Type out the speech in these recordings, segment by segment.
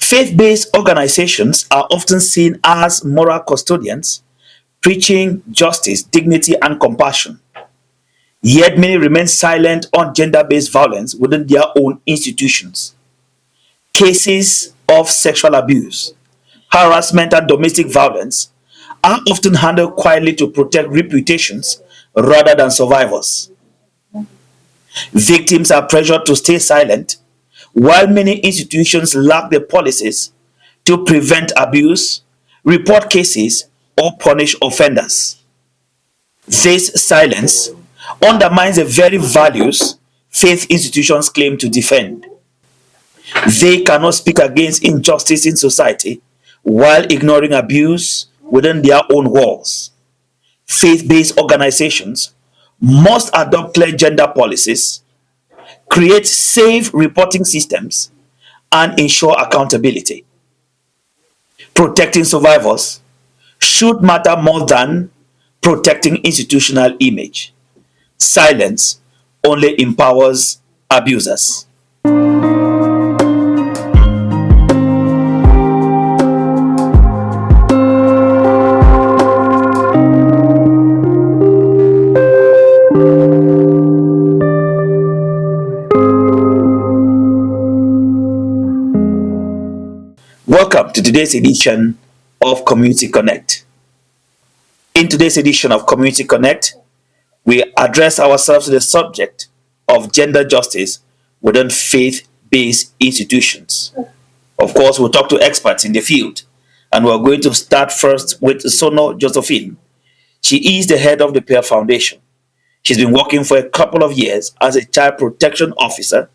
Faith-based organizations are often seen as moral custodians, preaching justice, dignity, and compassion. Yet many remain silent on gender-based violence within their own institutions. Cases of sexual abuse, harassment, and domestic violence are often handled quietly to protect reputations rather than survivors. Victims are pressured to stay silent, while many institutions lack the policies to prevent abuse, report cases, or punish offenders. This silence undermines the very values faith institutions claim to defend. They cannot speak against injustice in society while ignoring abuse within their own walls. Faith-based organizations must adopt clear gender policies, create safe reporting systems, and ensure accountability. Protecting survivors should matter more than protecting institutional image. Silence only empowers abusers. Welcome to today's edition of Community Connect. In today's edition of Community Connect, we address ourselves to the subject of gender justice within faith-based institutions. Of course, we'll talk to experts in the field, and we're going to start first with Sono Josephine. She is the head of the Peer Foundation. She's been working for a couple of years as a child protection officer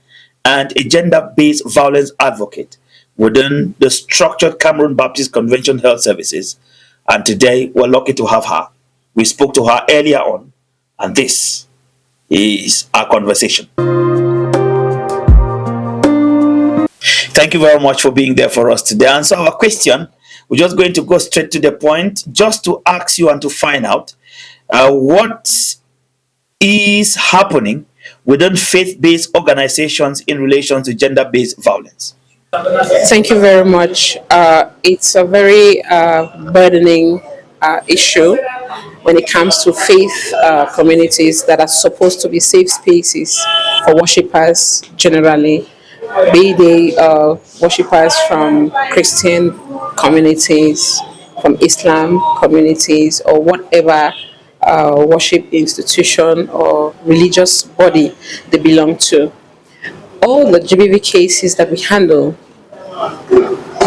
and a gender-based violence advocate within the structured Cameroon Baptist Convention Health Services, and today we're lucky to have her. We spoke to her earlier on, and this is our conversation. Thank you very much for being there for us today. And so our question, we're just going to go straight to the point, just to ask you and to find out what is happening within faith-based organizations in relation to gender-based violence. Thank you very much. It's a very burdening issue when it comes to faith communities that are supposed to be safe spaces for worshippers generally, be they worshippers from Christian communities, from Islam communities, or whatever worship institution or religious body they belong to. All the GBV cases that we handle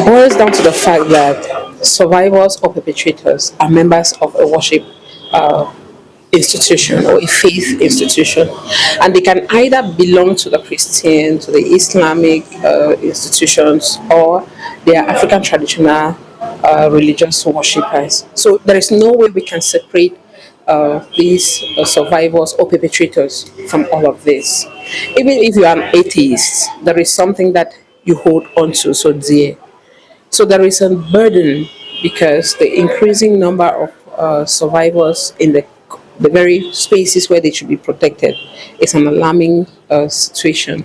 boils down to the fact that survivors or perpetrators are members of a worship institution or a faith institution, and they can either belong to the Christian, to the Islamic institutions, or they are African traditional religious worshippers. So there is no way we can separate these survivors or perpetrators from all of this. Even if you are an atheist, there is something that you hold on to so dear. So there is a burden because the increasing number of survivors in the very spaces where they should be protected is an alarming situation.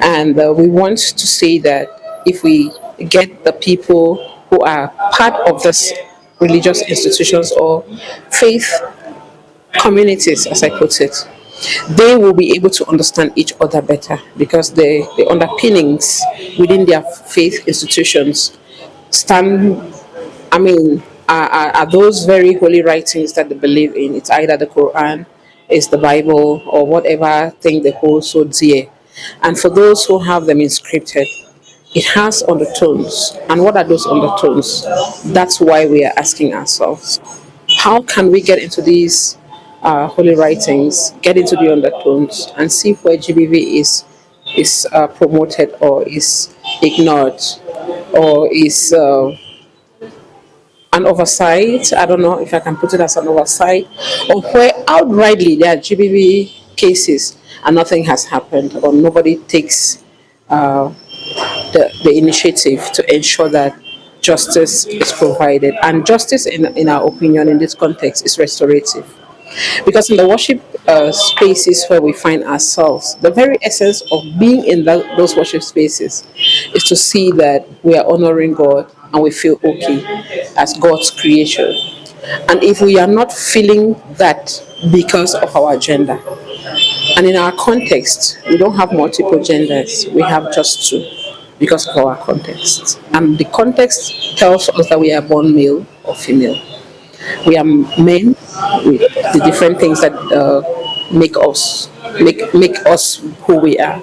And we want to say that if we get the people who are part of this religious institutions or faith communities, as I put it, they will be able to understand each other better because the underpinnings within their faith institutions are those very holy writings that they believe in. It's either the Quran, is the Bible or whatever thing they hold so dear. And for those who have them inscripted, it has undertones. And what are those undertones? That's why we are asking ourselves, how can we get into these holy writings, get into the undertones, and see where GBV is promoted or is ignored or is an oversight. I don't know if I can put it as an oversight, or where outrightly there are GBV cases and nothing has happened, or nobody takes the initiative to ensure that justice is provided. And justice, in our opinion, in this context, is restorative. Because in the worship spaces where we find ourselves, the very essence of being in those worship spaces is to see that we are honoring God and we feel okay as God's creation. And if we are not feeling that because of our gender, and in our context, we don't have multiple genders, we have just two because of our context. And the context tells us that we are born male or female. We are men with the different things that make us who we are,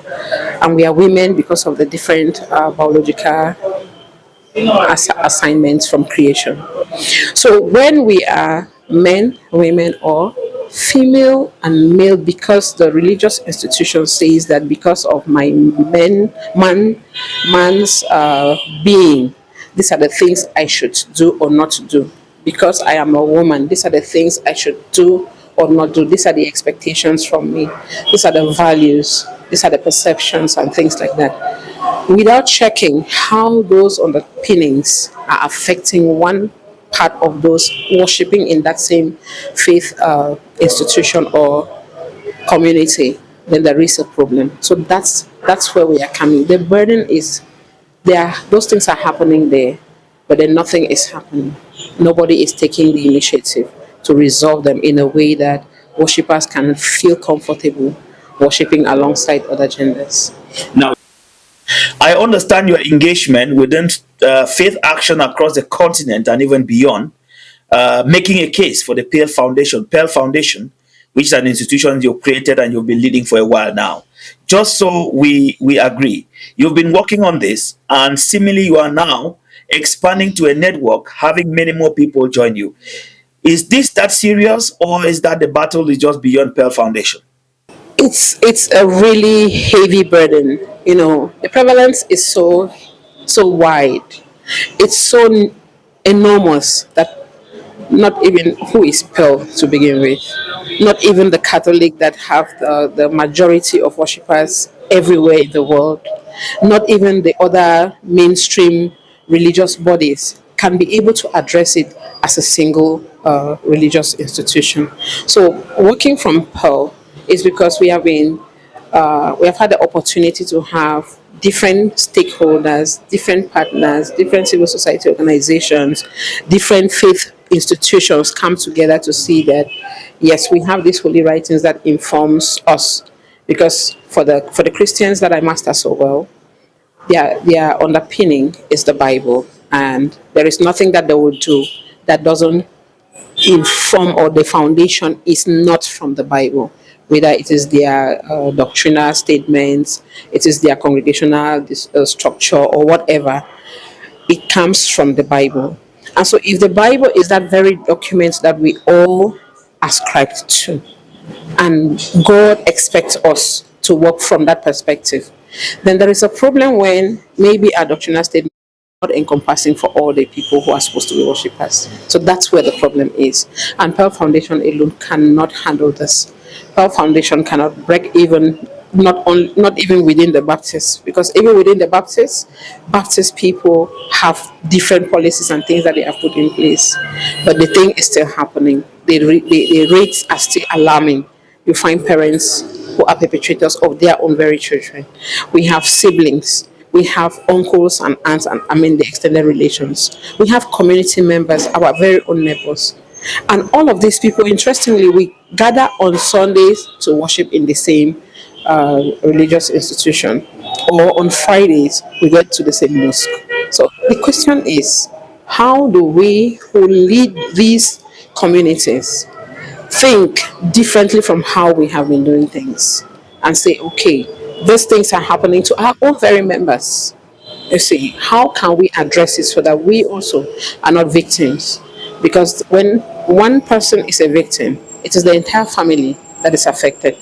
and we are women because of the different biological assignments from creation. So when we are men, women, or female and male, because the religious institution says that because of my man's being, these are the things I should do or not do. Because I am a woman, these are the things I should do or not do. These are the expectations from me. These are the values. These are the perceptions and things like that, without checking how those underpinnings are affecting one part of those worshipping in that same faith institution or community, then there is a problem. So that's where we are coming. The burden is there. Those things are happening there, but then nothing is happening. Nobody is taking the initiative to resolve them in a way that worshippers can feel comfortable worshipping alongside other genders. Now, I understand your engagement within faith action across the continent and even beyond, making a case for the Pale Foundation, which is an institution you've created and you've been leading for a while now. Just so we agree, you've been working on this, and seemingly you are now expanding to a network, having many more people join you. Is this that serious, or is that the battle is just beyond Pale Foundation? It's a really heavy burden. The prevalence is so wide. It's so enormous that not even who is Pearl to begin with, not even the Catholic that have the majority of worshippers everywhere in the world, not even the other mainstream religious bodies can be able to address it as a single religious institution. So working from Pearl is because we have had the opportunity to have different stakeholders, different partners, different civil society organizations, different faith institutions come together to see that yes, we have these holy writings that informs us. Because for the Christians that I master so well, their underpinning is the Bible, and there is nothing that they would do that doesn't inform, or the foundation is not from the Bible, whether it is their doctrinal statements, it is their congregational structure, or whatever. It comes from the Bible. And so, if the Bible is that very document that we all ascribe to, and God expects us to work from that perspective, then there is a problem when maybe our doctrinal statement not encompassing for all the people who are supposed to be worshippers. So that's where the problem is. And Pearl Foundation alone cannot handle this. Pearl Foundation cannot break even, not even within the Baptists, because even within the Baptist people have different policies and things that they have put in place. But the thing is still happening. The rates are still alarming. You find parents who are perpetrators of their own very children. We have siblings. We have uncles and aunts, and I mean the extended relations. We have community members, our very own neighbors. And all of these people, interestingly, we gather on Sundays to worship in the same religious institution, or on Fridays, we go to the same mosque. So the question is, how do we who lead these communities think differently from how we have been doing things and say, okay, these things are happening to our own very members. You see, how can we address it so that we also are not victims? Because when one person is a victim, it is the entire family that is affected.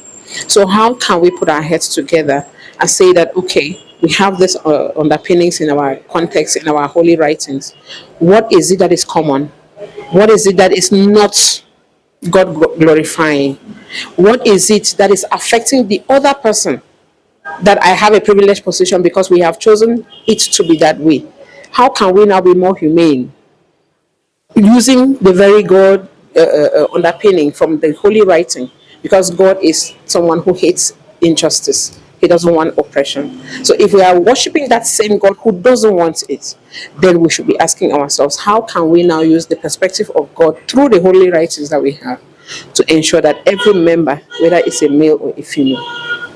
So, how can we put our heads together and say that, okay, we have this underpinnings in our context, in our holy writings? What is it that is common? What is it that is not God glorifying? What is it that is affecting the other person that I have a privileged position because we have chosen it to be that way? How can we now be more humane using the very God underpinning from the holy writing? Because God is someone who hates injustice. He doesn't want oppression. So if we are worshiping that same God who doesn't want it, then we should be asking ourselves, how can we now use the perspective of God through the holy writings that we have to ensure that every member, whether it's a male or a female,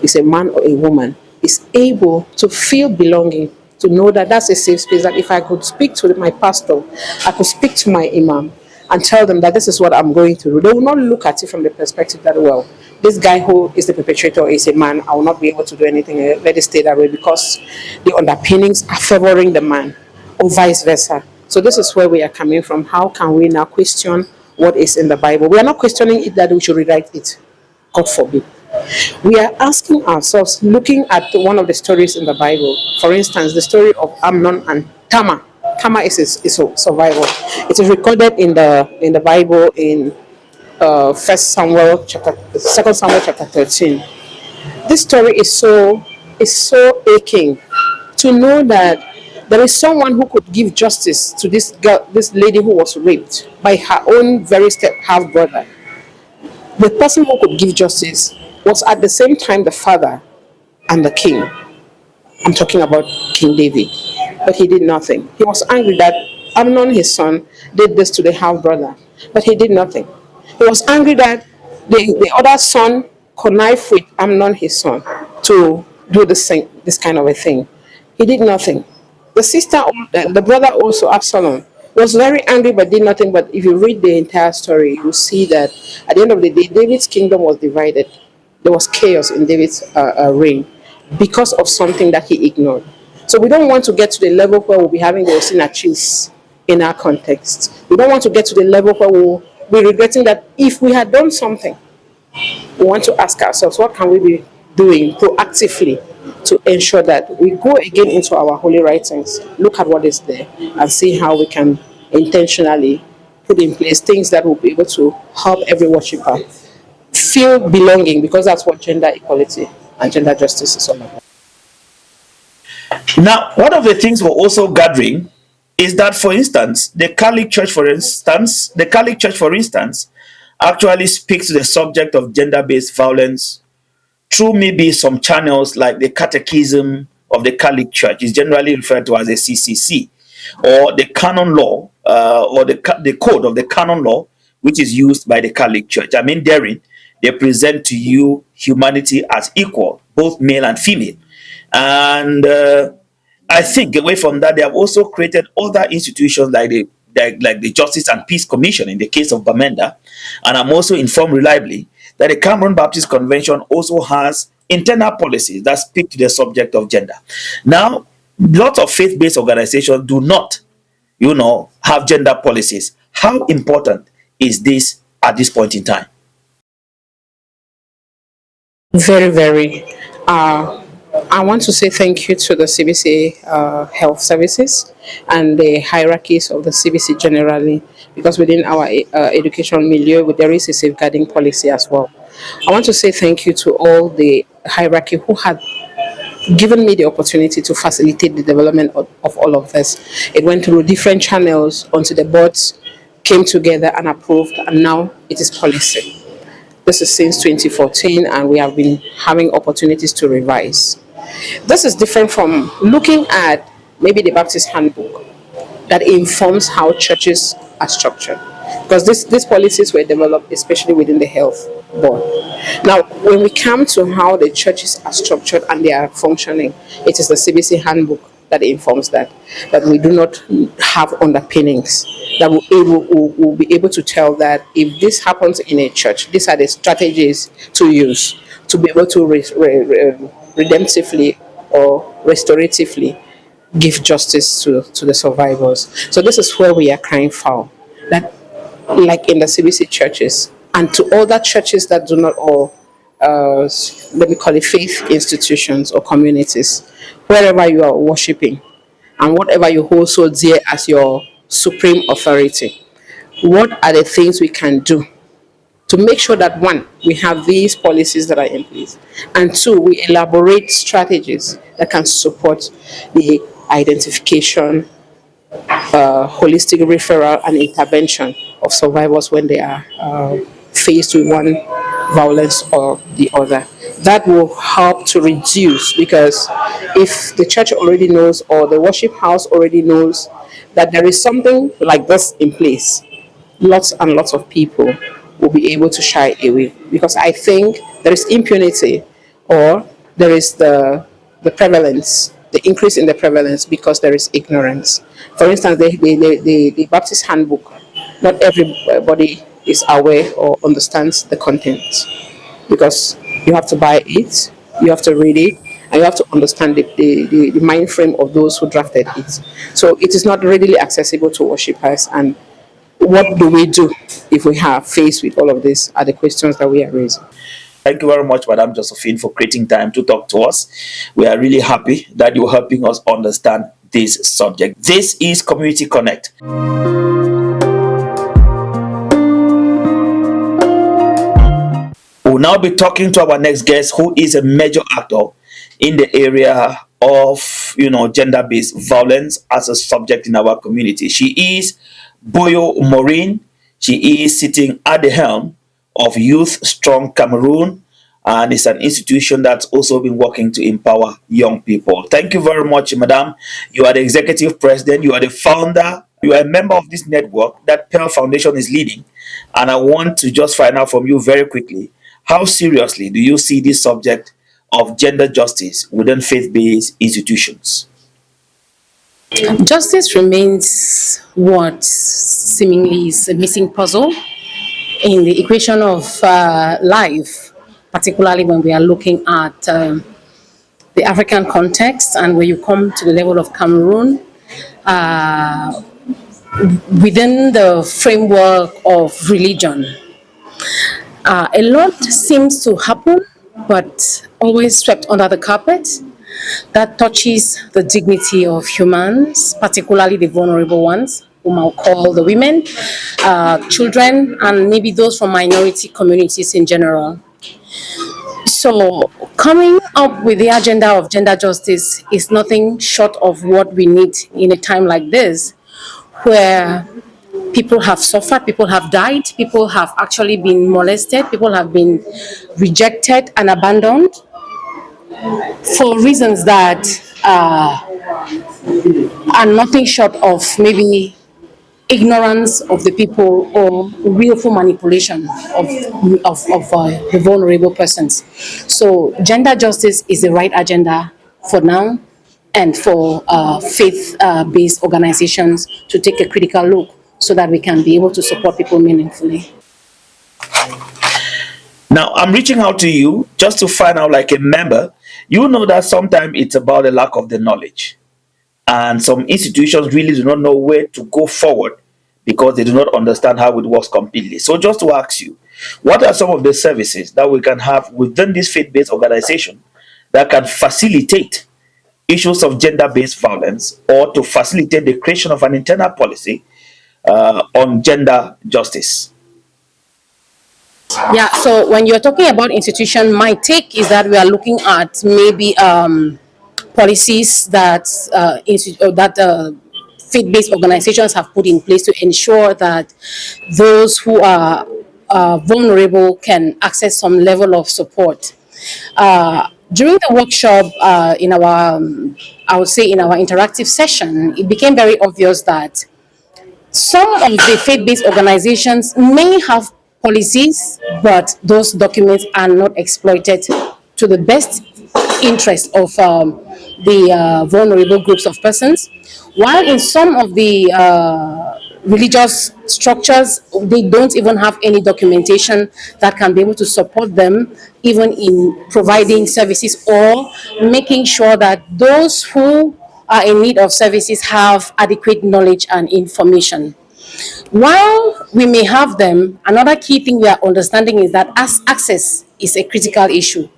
is a man or a woman, is able to feel belonging, to know that that's a safe space. That if I could speak to my pastor, I could speak to my imam and tell them that this is what I'm going through. They will not look at it from the perspective that, well, this guy who is the perpetrator is a man, I will not be able to do anything, let it stay that way, because the underpinnings are favoring the man, or vice versa. So this is where we are coming from. How can we now question what is in the Bible? We are not questioning it that we should rewrite it. God forbid. We are asking ourselves, looking at one of the stories in the Bible, for instance, the story of Amnon and Tamar. Tamar is a survival. It is recorded in the Bible in Second Samuel chapter 13. This story is so aching to know that there is someone who could give justice to this girl, this lady who was raped by her own very step half brother. The person who could give justice was at the same time the father and the king. I'm talking about King David. But he did nothing. He was angry that Amnon, his son, did this to the half brother, but he did nothing. He was angry that the other son connived with Amnon, his son, to do this kind of a thing. He did nothing. The brother also, Absalom, was very angry but did nothing. But if you read the entire story, you see that at the end of the day, David's kingdom was divided. There was chaos in David's reign because of something that he ignored. So we don't want to get to the level where we'll be having the Osina cheese in our context. We don't want to get to the level where we'll be regretting that if we had done something. We want to ask ourselves, what can we be doing proactively to ensure that we go again into our holy writings, look at what is there, and see how we can intentionally put in place things that will be able to help every worshiper feel belonging, because that's what gender equality and gender justice is all about. Now, one of the things we're also gathering is that, for instance, the Catholic Church, for instance, actually speaks to the subject of gender-based violence through maybe some channels like the Catechism of the Catholic Church, is generally referred to as a CCC, or the canon law, or the code of the canon law, which is used by the Catholic Church. I mean, therein, they present to you humanity as equal, both male and female. And I think away from that, they have also created other institutions like the Justice and Peace Commission in the case of Bamenda. And I'm also informed reliably that the Cameroon Baptist Convention also has internal policies that speak to the subject of gender. Now, lots of faith-based organizations do not, have gender policies. How important is this at this point in time? Very, very. I want to say thank you to the CBC Health Services and the hierarchies of the CBC generally, because within our education milieu, there is a safeguarding policy as well. I want to say thank you to all the hierarchy who had given me the opportunity to facilitate the development of all of this. It went through different channels until the boards came together and approved, and now it is policy. This is since 2014, and we have been having opportunities to revise. This is different from looking at maybe the Baptist handbook that informs how churches are structured. Because these policies were developed especially within the health board. Now, when we come to how the churches are structured and they are functioning, it is the CBC handbook that informs that. But we do not have underpinnings that will be able to tell that if this happens in a church, these are the strategies to use to be able to redemptively or restoratively give justice to the survivors. So this is where we are crying foul. That, like in the CBC churches and to other churches that do not all, let me call it faith institutions or communities, wherever you are worshiping and whatever you hold so dear as your supreme authority, what are the things we can do to make sure that one, we have these policies that are in place, and two, we elaborate strategies that can support the identification, holistic referral and intervention of survivors when they are faced with one violence or the other. That will help to reduce, because if the church already knows or the worship house already knows that there is something like this in place, lots and lots of people will be able to shy away, because I think there is impunity, or there is the prevalence, the increase in the prevalence because there is ignorance. For instance, the Baptist handbook, not everybody is aware or understands the content, because you have to buy it, you have to read it, and you have to understand the mind frame of those who drafted it. So it is not readily accessible to worshippers. And what do we do if we have faced with all of this? Are the questions that we are raising. Thank you very much, Madam Josephine, for creating time to talk to us. We are really happy that you're helping us understand this subject. This is Community Connect. We'll now be talking to our next guest, who is a major actor in the area of, gender-based violence as a subject in our community. She is Boyo Maureen. She is sitting at the helm of Youth Strong Cameroon, and it's an institution that's also been working to empower young people. Thank you very much, Madam. You are the executive president, you are the founder, you are a member of this network that Pearl Foundation is leading. And I want to just find out from you very quickly, how seriously do you see this subject of gender justice within faith-based institutions? Justice remains what seemingly is a missing puzzle in the equation of life, particularly when we are looking at the African context, and when you come to the level of Cameroon, within the framework of religion. A lot seems to happen, but always swept under the carpet. That touches the dignity of humans, particularly the vulnerable ones, whom I'll call the women, children, and maybe those from minority communities in general. So, coming up with the agenda of gender justice is nothing short of what we need in a time like this, where people have suffered, people have died, people have actually been molested, people have been rejected and abandoned for reasons that are nothing short of maybe ignorance of the people or willful manipulation of the vulnerable persons. So gender justice is the right agenda for now, and for faith-based organizations to take a critical look so that we can be able to support people meaningfully. Now, I'm reaching out to you just to find out, like a member, you know that sometimes it's about the lack of the knowledge. And some institutions really do not know where to go forward because they do not understand how it works completely. So just to ask you, what are some of the services that we can have within this faith-based organization that can facilitate issues of gender-based violence, or to facilitate the creation of an internal policy on gender justice? Yeah, so when you're talking about institution, my take is that we are looking at maybe policies that faith-based organizations have put in place to ensure that those who are vulnerable can access some level of support. During the workshop, in our, I would say in our interactive session, it became very obvious that some of the faith-based organizations may have policies, but those documents are not exploited to the best interest of the vulnerable groups of persons, while in some of the religious structures, they don't even have any documentation that can be able to support them, even in providing services or making sure that those who are in need of services have adequate knowledge and information. While we may have them, another key thing we are understanding is that as access is a critical issue.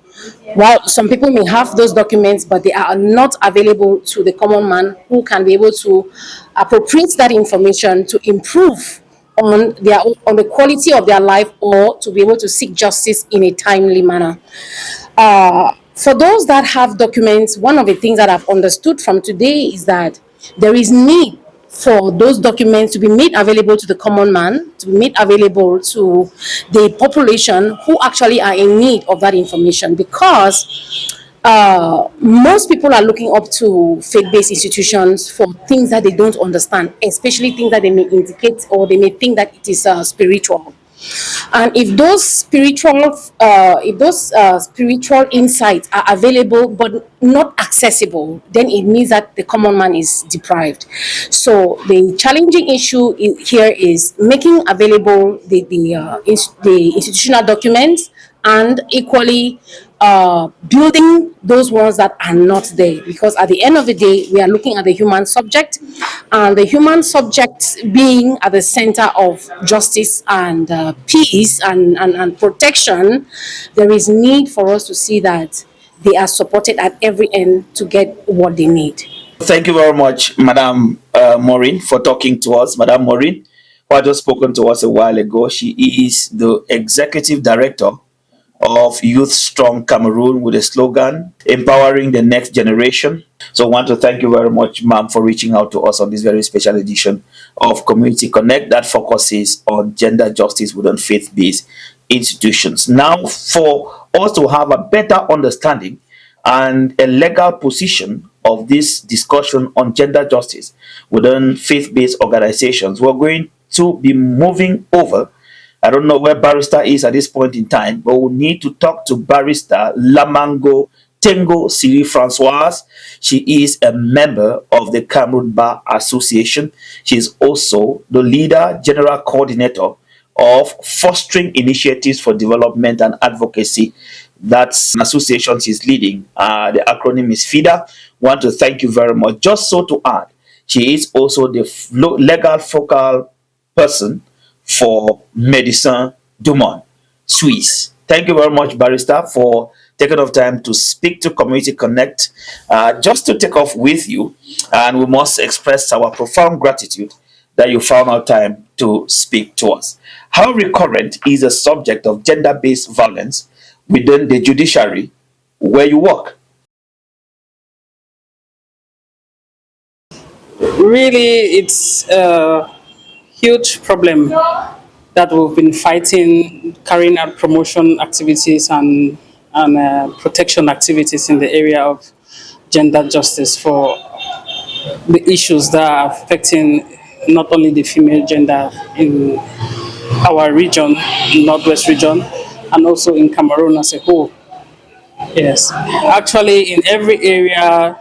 While some people may have those documents, but they are not available to the common man who can be able to appropriate that information to improve on the quality of their life or to be able to seek justice in a timely manner. For those that have documents, one of the things that I've understood from today is that there is need for those documents to be made available to the common man, to be made available to the population who actually are in need of that information, because most people are looking up to faith-based institutions for things that they don't understand, especially things that they may indicate or they may think that it is spiritual. And if those spiritual insights are available but not accessible, then it means that the common man is deprived. So the challenging issue here is making available the institutional documents, and equally building those ones that are not there, because at the end of the day we are looking at the human subject, and the human subject being at the center of justice and peace and protection. There is need for us to see that they are supported at every end to get what they need. Thank you very much, Madam Maureen, for talking to us. Madam Maureen, who had just spoken to us a while ago, she is the executive director of Youth Strong Cameroon with a slogan, Empowering the Next Generation. So I want to thank you very much, ma'am, for reaching out to us on this very special edition of Community Connect that focuses on gender justice within faith-based institutions. Now, for us to have a better understanding and a legal position of this discussion on gender justice within faith-based organizations, we're going to be moving over. I don't know where Barrister is at this point in time, but we need to talk to Barrister Lamango Tengo Siri Francoise. She is a member of the Cameroon Bar Association. She is also the leader, general coordinator of Fostering Initiatives for Development and Advocacy. That's an association she's leading. The acronym is FIDA. Want to thank you very much. Just so to add, she is also the legal focal person for Médecins du Monde, Swiss. Thank you very much, Barrister, for taking off time to speak to Community Connect. Just to take off with you, and we must express our profound gratitude that you found our time to speak to us. How recurrent is the subject of gender-based violence within the judiciary where you work? Really, it's a huge problem that we've been fighting, carrying out promotion activities and protection activities in the area of gender justice for the issues that are affecting not only the female gender in our region, Northwest region, and also in Cameroon as a whole. Yes, actually, in every area,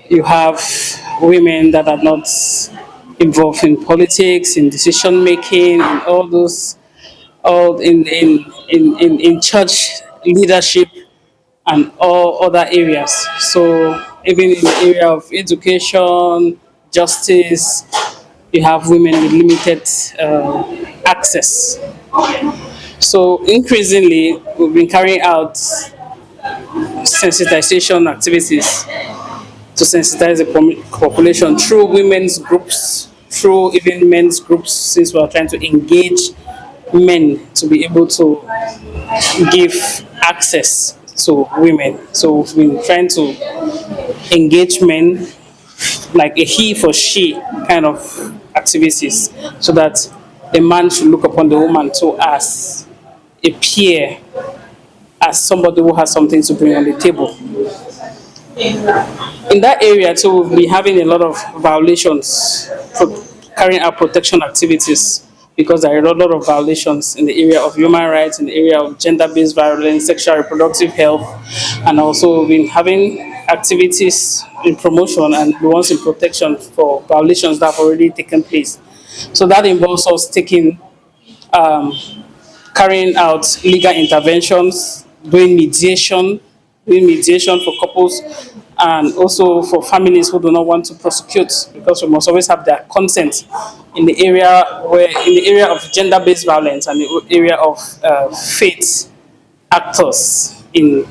you have women that are not involved in politics, in decision making, in all those, all in church leadership and all other areas. So even in the area of education, justice, you have women with limited access. So increasingly, we've been carrying out sensitization activities to sensitize the population through women's groups, through even men's groups, since we are trying to engage men to be able to give access to women. So we've been trying to engage men like a he for she kind of activities, so that the man should look upon the woman too as a peer, as somebody who has something to bring on the table. In that area too, we'll be having a lot of violations for carrying out protection activities, because there are a lot of violations in the area of human rights, in the area of gender-based violence, sexual reproductive health, and also we've been having activities in promotion and the ones in protection for violations that have already taken place. So that involves us um, carrying out legal interventions, doing mediation for couples, and also for families who do not want to prosecute, because we must always have their consent in the area of gender-based violence and the area of faith actors in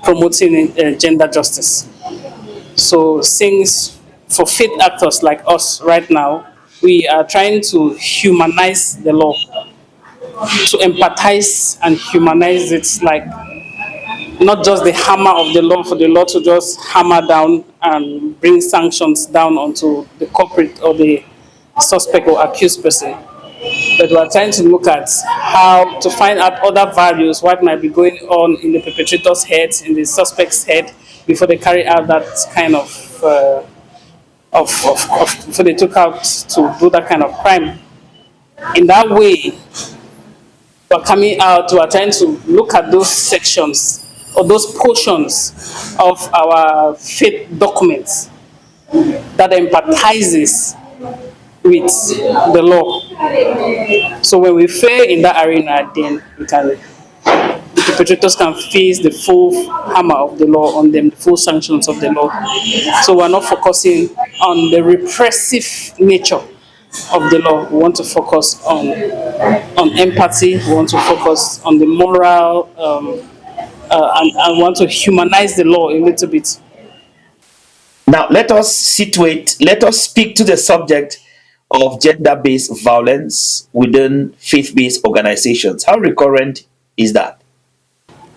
promoting gender justice. So since for faith actors like us right now, we are trying to humanize the law, to empathize and humanize it, like not just the hammer of the law for the law to just hammer down and bring sanctions down onto the culprit or the suspect or accused person. But we are trying to look at how to find out other values, what might be going on in the perpetrator's head, in the suspect's head, before they carry out that kind of before they took out to do that kind of crime. In that way, we're coming out, we're trying to look at those sections or those portions of our faith documents that empathizes with the law. So when we fail in that arena, then the perpetrators can face the full hammer of the law on them, the full sanctions of the law. So we're not focusing on the repressive nature of the law. We want to focus on empathy. We want to focus on the moral, and want to humanize the law a little bit. Now, let us speak to the subject of gender based violence within faith based organizations. How recurrent is that?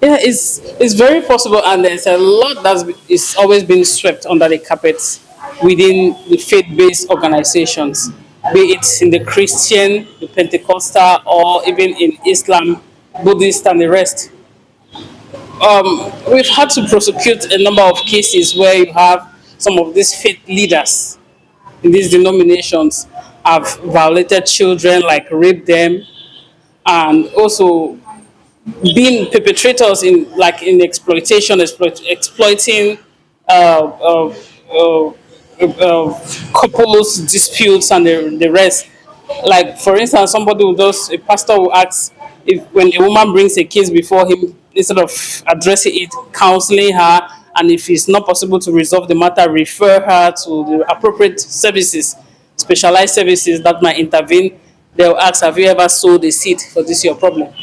Yeah, it's very possible, and there's a lot that is always been swept under the carpet within the faith-based organizations, be it in the Christian, the Pentecostal, or even in Islam, Buddhist, and the rest. We've had to prosecute a number of cases where you have some of these faith leaders in these denominations have violated children, like raped them, and also being perpetrators in exploitation, exploiting uh, uh, uh, couples disputes and the rest. Like for instance, a pastor will ask if when a woman brings a case before him, instead of addressing it, counseling her, and if it's not possible to resolve the matter, refer her to the appropriate services, specialized services that might intervene. They'll ask, have you ever sowed a seed for this your problem?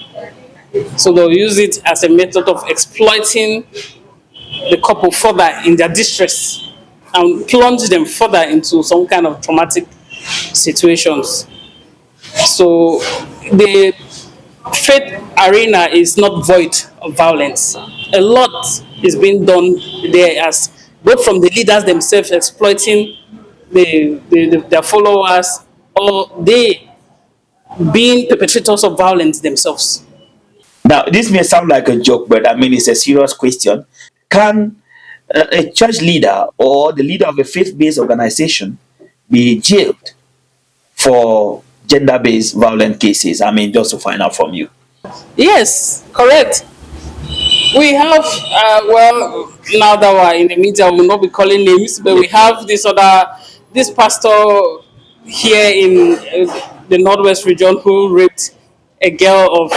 So they'll use it as a method of exploiting the couple further in their distress and plunge them further into some kind of traumatic situations. So the faith arena is not void of violence. A lot is being done there, as both from the leaders themselves exploiting their followers, or they being perpetrators of violence themselves. Now, this may sound like a joke, but I mean, it's a serious question. Can a church leader or the leader of a faith based organization be jailed for gender based violent cases? I mean, just to find out from you. Yes, correct. We have, well, now that we're in the media, we will not be calling names, but we have this pastor here in the Northwest region who raped a girl of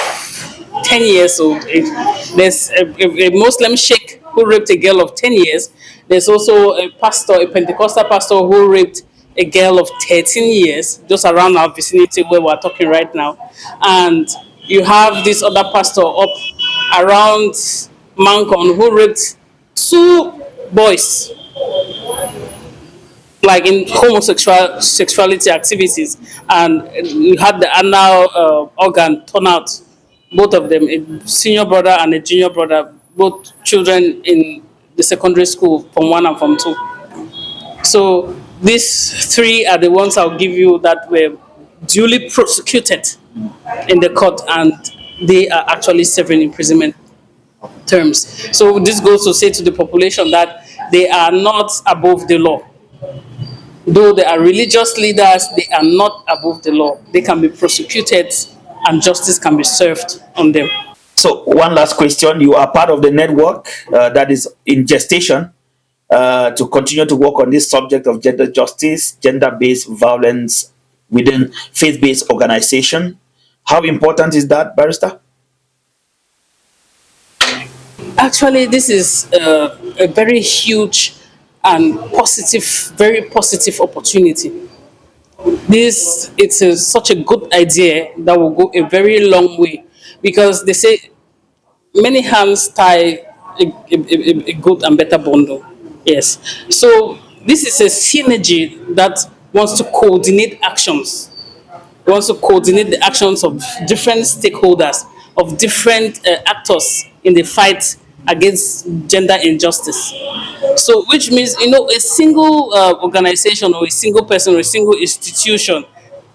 10 years old. There's a Muslim sheikh who raped a girl of 10 years. There's also a Pentecostal pastor who raped a girl of 13 years, just around our vicinity where we're talking right now. And you have this other pastor up around Mancon who raped two boys, like in sexuality activities, and you had the anal organ torn out, both of them, a senior brother and a junior brother, both children in the secondary school, from 1 and from 2. So these three are the ones I'll give you that were duly prosecuted in the court, and they are actually serving imprisonment terms. So this goes to say to the population that they are not above the law. Though they are religious leaders, they are not above the law. They can be prosecuted and justice can be served on them. So, one last question. You are part of the network that is in gestation to continue to work on this subject of gender justice, gender-based violence within faith-based organization. How important is that, Barrister? Actually, this is a very huge and positive, very positive opportunity. This it's such a good idea that will go a very long way, because they say many hands tie a good and better bundle. Yes. So this is a synergy that wants to coordinate actions. It wants to coordinate the actions of different stakeholders, of different actors in the fight against gender injustice. So, which means, a single organization or a single person or a single institution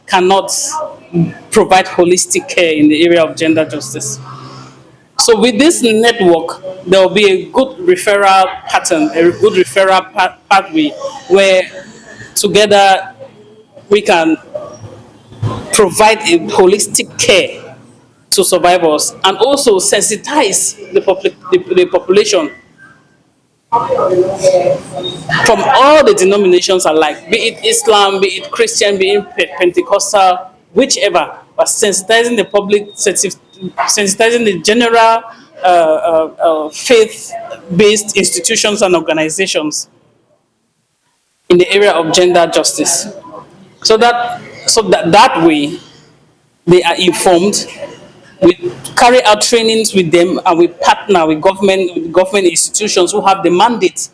cannot provide holistic care in the area of gender justice. So with this network, there will be a good referral pattern, a good referral pathway where together we can provide a holistic care to survivors and also sensitize the population from all the denominations alike, be it Islam, be it Christian, be it Pentecostal, whichever, but sensitizing the public, sensitizing the general faith-based institutions and organizations in the area of gender justice, so that way they are informed. We carry out trainings with them, and we partner with government institutions who have the mandate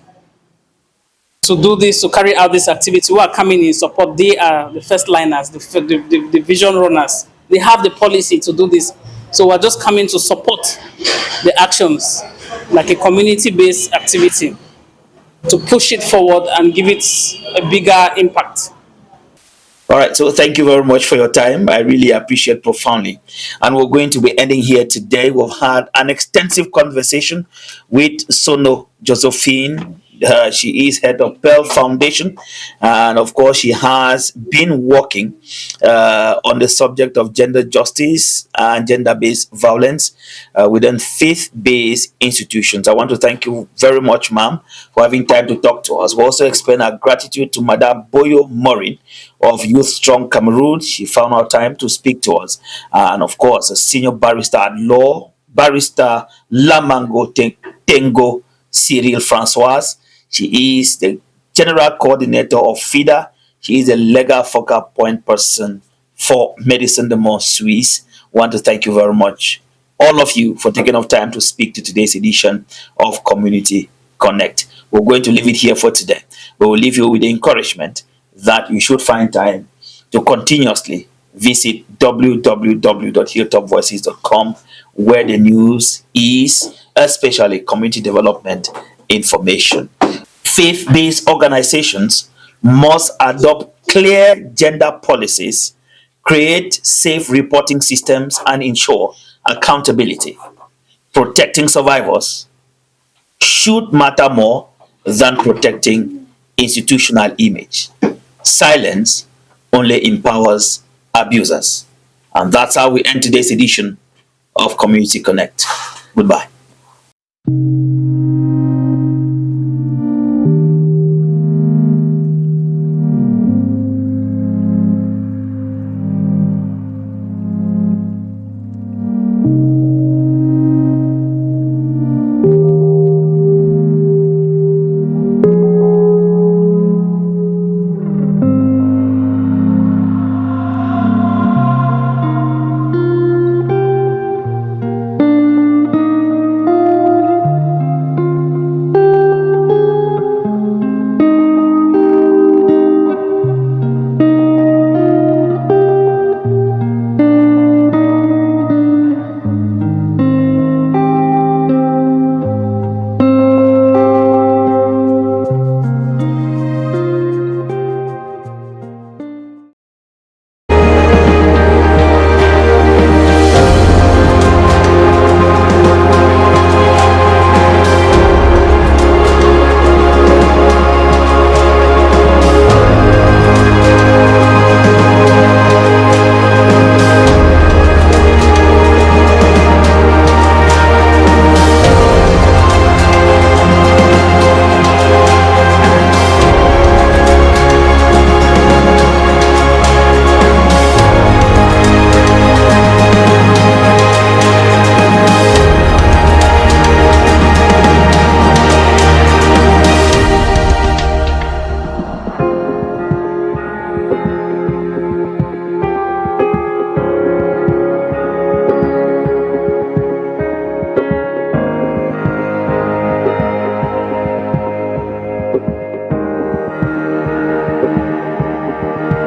to do this, to carry out this activity, who are coming in support. They are the first liners, the vision runners. They have the policy to do this. So we're just coming to support the actions, like a community-based activity, to push it forward and give it a bigger impact. All right, so thank you very much for your time. I really appreciate profoundly. And we're going to be ending here today. We've had an extensive conversation with Sono Josephine. She is head of Pearl Foundation, and of course, she has been working on the subject of gender justice and gender-based violence within faith-based institutions. I want to thank you very much, ma'am, for having time to talk to us. We also explain our gratitude to Madame Boyo Morin of Youth Strong Cameroon. She found our time to speak to us, and of course, a senior barrister at law, Barrister Lamango Tengo Cyril Francois. She is the general coordinator of FIDA. She is a legal focal point person for Medicine de Monde Suisse. I want to thank you very much, all of you, for taking off time to speak to today's edition of Community Connect. We're going to leave it here for today. We will leave you with the encouragement that you should find time to continuously visit www.hilltopvoices.com, where the news is, especially community development information. Faith-based organizations must adopt clear gender policies, create safe reporting systems, and ensure accountability. Protecting survivors should matter more than protecting institutional image. Silence only empowers abusers. And that's how we end today's edition of Community Connect. Goodbye.